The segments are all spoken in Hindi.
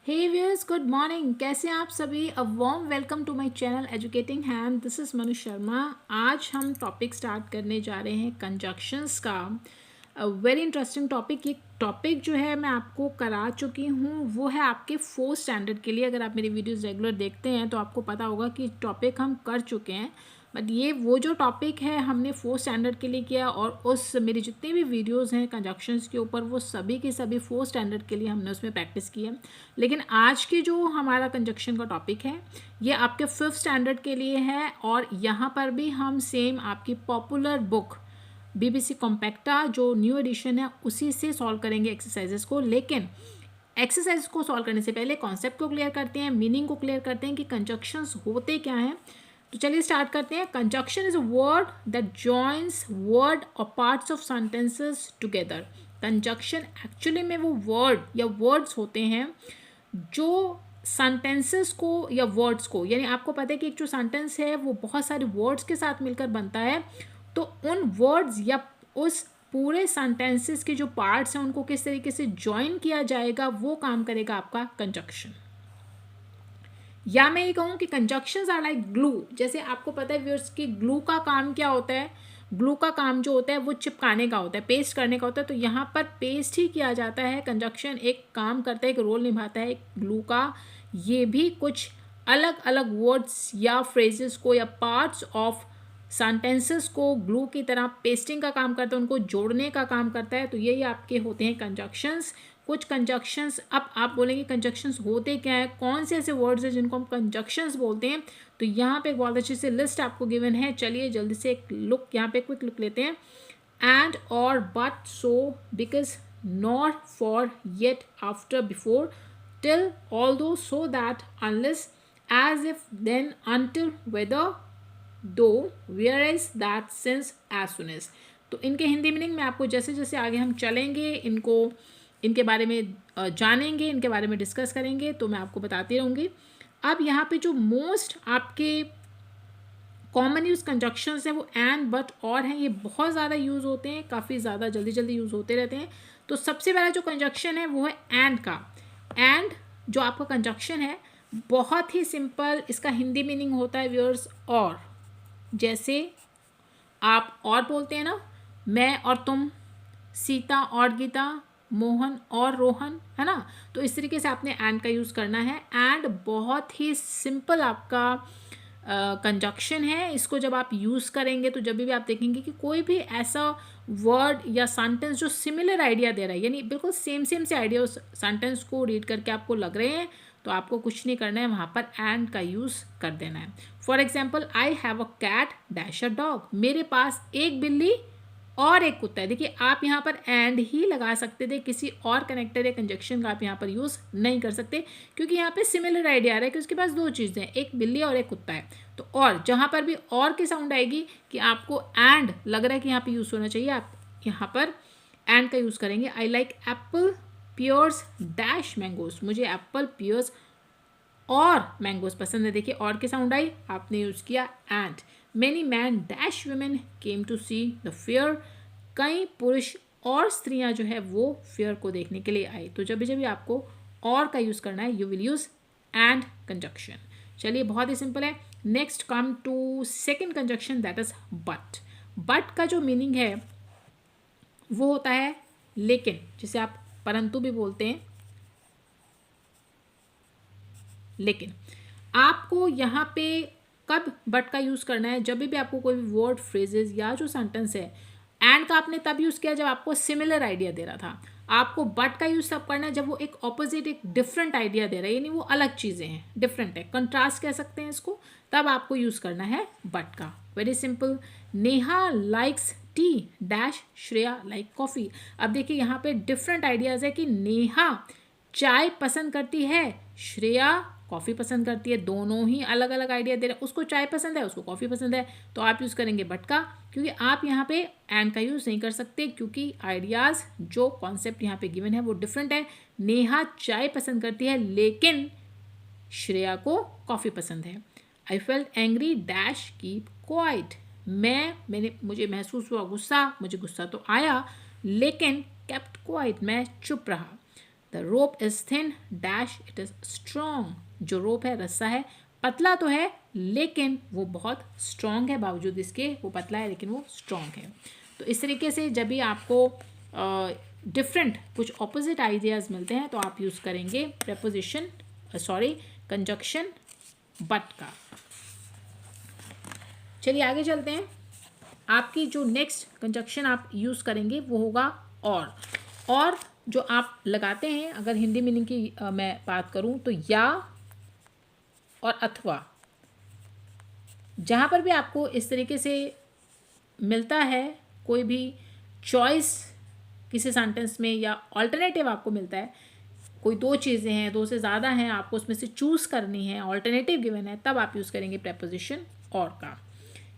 हे व्यूअर्स, गुड मॉर्निंग। कैसे हैं आप सभी? A warm welcome to my channel Educating Hand. This is Manu Sharma. आज हम टॉपिक स्टार्ट करने जा रहे हैं कंजक्शंस का। Very interesting topic. ये टॉपिक जो है मैं आपको करा चुकी हूँ, वो है आपके फोर्थ स्टैंडर्ड के लिए। अगर आप मेरी वीडियोस रेगुलर देखते हैं तो आपको पता होगा कि टॉपिक हम कर चुके हैं। बट ये वो जो टॉपिक है हमने फोर्थ स्टैंडर्ड के लिए किया, और उस मेरी जितनी भी वीडियोस हैं कंजक्शंस के ऊपर वो सभी के सभी फोर्थ स्टैंडर्ड के लिए हमने उसमें प्रैक्टिस की है। लेकिन आज की जो हमारा कंजक्शन का टॉपिक है ये आपके फिफ्थ स्टैंडर्ड के लिए है, और यहाँ पर भी हम सेम आपकी पॉपुलर बुक बीबीसी कॉम्पैक्टा जो न्यू एडिशन है उसी से सॉल्व करेंगे एक्सरसाइजेस को। लेकिन एक्सरसाइज को सॉल्व करने से पहले कॉन्सेप्ट को क्लियर करते हैं, मीनिंग को क्लियर करते हैं कि कंजक्शंस होते क्या हैं। तो चलिए स्टार्ट करते हैं। Conjunction is a word that joins word और parts of sentences together. Conjunction actually में वो वर्ड या वर्ड्स होते हैं जो सेंटेंसेस को या वर्ड्स को, यानी आपको पता है कि एक जो सेंटेंस है वो बहुत सारे वर्ड्स के साथ मिलकर बनता है, तो उन वर्ड्स या उस पूरे सेंटेंसेस के जो पार्ट्स हैं उनको किस तरीके से ज्वाइन किया जाएगा वो काम करेगा आपका कंजक्शन। या मैं ये कहूँ कि कंजक्शंस आर लाइक ग्लू। जैसे आपको पता है व्यूअर्स कि ग्लू का काम क्या होता है। ग्लू का काम जो होता है वो चिपकाने का होता है, पेस्ट करने का होता है। तो यहाँ पर पेस्ट ही किया जाता है। कंजक्शन एक काम करता है, एक रोल निभाता है ग्लू का। ये भी कुछ अलग अलग वर्ड्स या फ्रेजेस को या पार्ट्स ऑफ सेंटेंसेस को ग्लू की तरह पेस्टिंग का काम करता है, उनको जोड़ने का काम करता है। तो यही आपके होते हैं कंजक्शंस। कुछ कंजक्शंस, अब आप बोलेंगे कंजक्शंस होते क्या है, कौन से ऐसे वर्ड्स हैं जिनको हम कंजक्शंस बोलते हैं। तो यहाँ पे एक बहुत अच्छी से लिस्ट आपको गिवन है। चलिए जल्दी से एक लुक, यहाँ पे क्विक लुक लेते हैं। एंड और but so because nor for yet after before till although so that unless as if then until whether though whereas that since as soon as. तो इनके हिंदी मीनिंग में आपको जैसे जैसे आगे हम चलेंगे इनके बारे में जानेंगे, इनके बारे में डिस्कस करेंगे, तो मैं आपको बताती रहूँगी। अब यहाँ पे जो मोस्ट आपके कॉमन यूज़ कंजक्शंस हैं वो एंड, बट और हैं। ये बहुत ज़्यादा यूज़ होते हैं, काफ़ी ज़्यादा जल्दी जल्दी यूज़ होते रहते हैं। तो सबसे पहला जो कंजक्शन है वो है एंड का। एंड जो आपका कंजक्शन है बहुत ही सिंपल, इसका हिंदी मीनिंग होता है व्यूअर्स और। जैसे आप और बोलते हैं ना, मैं और तुम, सीता और गीता, मोहन और रोहन, है ना। तो इस तरीके से आपने एंड का यूज़ करना है। एंड बहुत ही सिंपल आपका कंजक्शन है। इसको जब आप यूज़ करेंगे तो जब भी आप देखेंगे कि कोई भी ऐसा वर्ड या सेंटेंस जो सिमिलर आइडिया दे रहा है, यानी बिल्कुल सेम सेम से आइडिया उस सेंटेंस को रीड करके आपको लग रहे हैं, तो आपको कुछ नहीं करना है, वहाँ पर एंड का यूज़ कर देना है। For example, I have a cat dash a dog. मेरे पास एक बिल्ली और एक कुत्ता है। देखिए आप यहाँ पर एंड ही लगा सकते थे, किसी और कनेक्टर या कंजक्शन का आप यहाँ पर यूज़ नहीं कर सकते, क्योंकि यहाँ पे सिमिलर आइडिया आ रहा है कि उसके पास दो चीज़ें हैं, एक बिल्ली और एक कुत्ता है। तो और जहाँ पर भी और की साउंड आएगी कि आपको एंड लग रहा है कि यहाँ पे यूज़ होना चाहिए, आप यहाँ पर एंड का यूज़ करेंगे। I like apple pears dash mangoes. मुझे एप्पल पियर्स और मैंगोज पसंद है। देखिए और की साउंड आई, आपने यूज़ किया and. Many man dash women came to see the fair. कई पुरुष और स्त्रियां जो है वो फेयर को देखने के लिए आई। तो जब भी आपको और का यूज़ करना है, you will use and conjunction. चलिए बहुत ही सिंपल है। Next come to second conjunction, that is but. But का जो मीनिंग है वो होता है लेकिन, जिसे आप परंतु भी बोलते हैं। लेकिन आपको यहाँ पे कब बट का यूज़ करना है, जब भी आपको कोई भी वर्ड, फ्रेजेस या जो सेंटेंस है, एंड का आपने तब यूज़ किया जब आपको सिमिलर आइडिया दे रहा था। आपको बट का यूज़ तब करना है जब वो एक ऑपोजिट, एक डिफरेंट आइडिया दे रहा है, यानी वो अलग चीज़ें हैं, डिफरेंट है, कंट्रास्ट कह सकते हैं इसको। तब आपको यूज़ करना है बट का। Very simple. Neha likes T dash Shreya like coffee. अब देखिए यहाँ पे डिफरेंट आइडियाज़ है कि नेहा चाय पसंद करती है, श्रेया कॉफ़ी पसंद करती है। दोनों ही अलग अलग आइडिया दे रहे हैं, उसको चाय पसंद है, उसको कॉफ़ी पसंद है। तो आप यूज़ करेंगे बट का, क्योंकि आप यहाँ पे एंड का यूज़ नहीं कर सकते, क्योंकि आइडियाज़ जो कॉन्सेप्ट यहाँ पे गिवन है वो डिफरेंट है। नेहा चाय पसंद करती है लेकिन श्रेया को कॉफ़ी पसंद है। I felt angry dash keep quiet. मुझे महसूस हुआ गुस्सा, मुझे गुस्सा तो आया लेकिन केप्ट क्वाइट, मैं चुप रहा। The rope is thin dash it is strong. जो रोप है, रस्सा है, पतला तो है लेकिन वो बहुत स्ट्रॉन्ग है, बावजूद इसके वो पतला है लेकिन वो स्ट्रॉन्ग है। तो इस तरीके से जब भी आपको डिफरेंट कुछ ऑपोजिट आइडियाज़ मिलते हैं तो आप यूज़ करेंगे प्रेपोजिशन कंजक्शन बट का। चलिए आगे चलते हैं। आपकी जो नेक्स्ट कंजक्शन आप यूज़ करेंगे वो होगा और जो आप लगाते हैं, अगर हिंदी मीनिंग की मैं बात करूं तो या और अथवा, जहाँ पर भी आपको इस तरीके से मिलता है कोई भी चॉइस किसी सेंटेंस में या ऑल्टरनेटिव आपको मिलता है, कोई दो चीज़ें हैं, दो से ज़्यादा हैं, आपको उसमें से चूज़ करनी है, ऑल्टरनेटिव गिवन है, तब आप यूज़ करेंगे प्रेपोजिशन और का।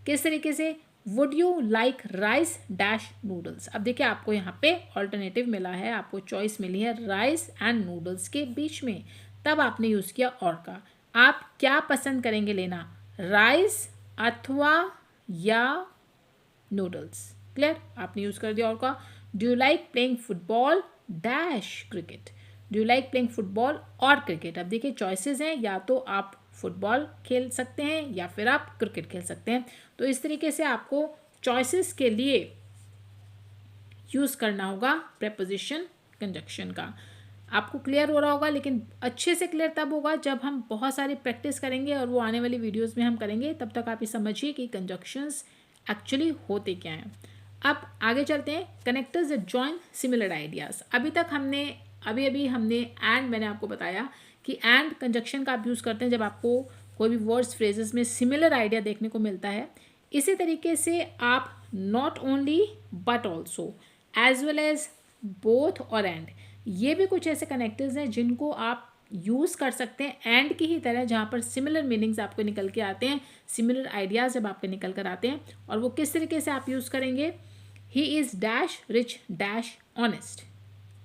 किस तरीके से? Would you like rice dash noodles. अब देखिए आपको यहाँ पे ऑल्टरनेटिव मिला है, आपको चॉइस मिली है राइस एंड नूडल्स के बीच में, तब आपने यूज़ किया और का। आप क्या पसंद करेंगे लेना, राइस अथवा या नूडल्स। क्लियर? आपने यूज़ कर दिया और का। Do you like playing football dash cricket. Do you like playing football और क्रिकेट। अब देखिए चॉइसेस हैं, या तो आप फुटबॉल खेल सकते हैं या फिर आप क्रिकेट खेल सकते हैं। तो इस तरीके से आपको चॉइसेस के लिए यूज़ करना होगा प्रेपोजिशन कंजक्शन का। आपको क्लियर हो रहा होगा, लेकिन अच्छे से क्लियर तब होगा जब हम बहुत सारी प्रैक्टिस करेंगे और वो आने वाली वीडियोस में हम करेंगे। तब तक आप ये समझिए कि कंजक्शंस एक्चुअली होते क्या हैं। अब आगे चलते हैं। Connectors that join similar ideas. अभी हमने एंड, मैंने आपको बताया कि एंड कंजक्शन का आप यूज़ करते हैं जब आपको कोई भी वर्ड्स फ्रेजेस में सिमिलर आइडिया देखने को मिलता है। इसी तरीके से आप not only but also, as well as, both और एंड, ये भी कुछ ऐसे कनेक्टर्स हैं जिनको आप यूज़ कर सकते हैं एंड की ही तरह, जहाँ पर सिमिलर मीनिंग्स आपको निकल के आते हैं, सिमिलर आइडियाज़ जब आपके निकल कर आते हैं। और वो किस तरीके से आप यूज़ करेंगे? He is dash rich dash honest.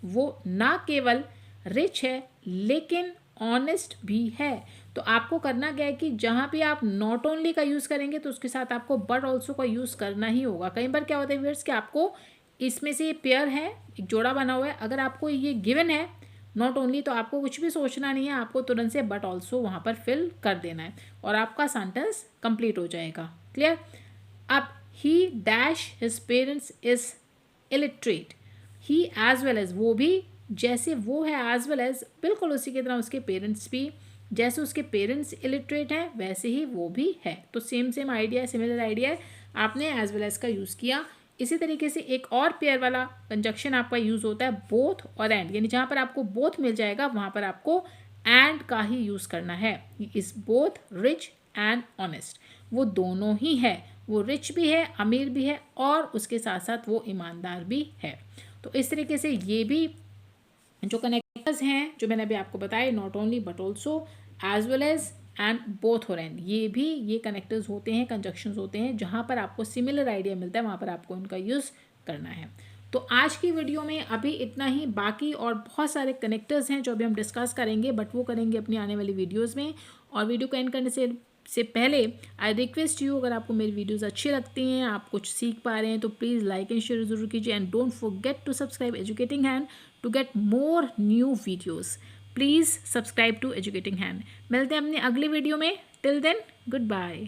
वो ना केवल रिच है लेकिन ऑनेस्ट भी है। तो आपको करना क्या है कि जहाँ भी आप नॉट ओनली का यूज़ करेंगे तो उसके साथ आपको बट ऑल्सो का यूज़ करना ही होगा। कई बार क्या होता है व्यूअर्स कि आपको इसमें से ये पेयर है, एक जोड़ा बना हुआ है, अगर आपको ये गिवन है नॉट ओनली तो आपको कुछ भी सोचना नहीं है, आपको तुरंत से बट ऑल्सो वहाँ पर फिल कर देना है और आपका सेंटेंस कंप्लीट हो जाएगा। क्लियर? अब he dash his parents is illiterate. He as well as, वो भी जैसे वो है एज वेल एज, बिल्कुल उसी की तरह उसके पेरेंट्स भी, जैसे उसके पेरेंट्स इलिटरेट हैं वैसे ही वो भी है। तो सेम आइडिया है, सिमिलर आइडिया है, आपने एज वेल एज का यूज़ किया। इसी तरीके से एक और पेयर वाला कंजक्शन आपका यूज़ होता है बोथ और एंड, यानी जहाँ पर आपको बोथ मिल जाएगा वहाँ पर आपको एंड का ही यूज़ करना है। Is both rich and honest. वो दोनों ही है, वो रिच भी है, अमीर भी है और उसके साथ साथ वो ईमानदार भी है। तो इस तरीके से ये भी जो कनेक्टर्स हैं जो मैंने अभी आपको बताए, not only but also, as well as and both और एंड, ये कनेक्टर्स होते हैं, कंजक्शंस होते हैं, जहाँ पर आपको सिमिलर आइडिया मिलता है वहाँ पर आपको इनका यूज़ करना है। तो आज की वीडियो में अभी इतना ही। बाकी और बहुत सारे कनेक्टर्स हैं जो अभी हम डिस्कस करेंगे, बट वो करेंगे अपनी आने वाली वीडियोज़ में। और वीडियो को एंड करने से पहले आई रिक्वेस्ट यू, अगर आपको मेरी वीडियोस अच्छी लगती हैं, आप कुछ सीख पा रहे हैं, तो प्लीज़ लाइक एंड शेयर ज़रूर कीजिए and don't forget to subscribe Educating Hand to get more new videos. Please subscribe to Educating Hand. मिलते हैं अपनी अगली वीडियो में। Till then, good bye.